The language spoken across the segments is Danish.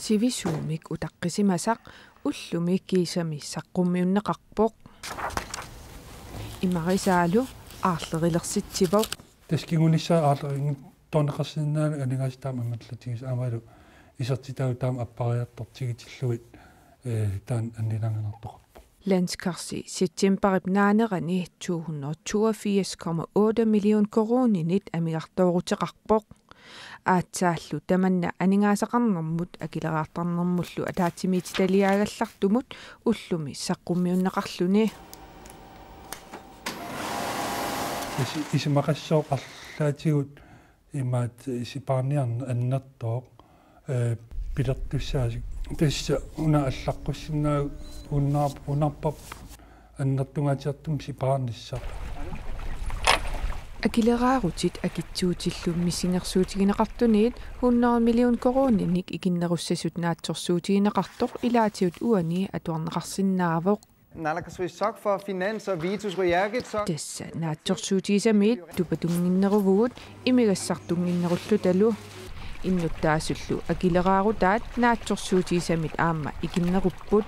sivisuumik utaqqisimasaq ullumi kiisami saqqummiunneqarpoq imarisaalu aarlerilersitsivoq таскигунissaa аарлерин тонеқарсинаана анигастаама амматлатигис аамалу исертитау таама аппариартортигитиллуит таан аннилангенартоқарпо Landskarsi septemberip naanerani 282,8 million koroninit amigartooruteqarpoq aatsaallu tamanna aningaasaqarnermut akileraartarnermullu ataatimiititaliaagallartumut ullumi saqqummiunneqarluni исимақассооқарлаатигут имаат исипаарниарна аннертоо пилертуссаасик тасса уна аллаққуссинаа унарпап аннертунгаатиартум сипаарниссаа акилерааруtit акитсуутиллум миссингерсуутигинеқартуниит 100 million koroninnik ikиннеруссасут наатсорсуутигинеқартоқ илаатиут уани атуарнеқарсинаавоқ Naalakasuisaq for finans og Vitus Royagitsaq. Tessa naatsorsuutigisamit tupatunginneruvut imigassartunginnerullu talu innuttaasullu akileraarutat naatsorsuutigisamit aamma ikinnerupput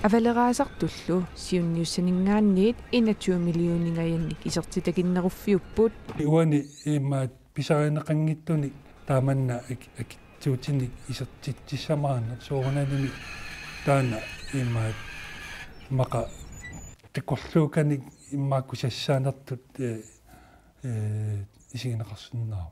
avaleraasartullu siunniussaningaanniit 21 millioningayannik isertitakinneruffiupput уани имаат писариинеқангиттуни тааманна акитсуутиник исертитсамаана соорунаними таана имаат мака текорлууканик иммааккусассаанертут исигинеқарсиннаа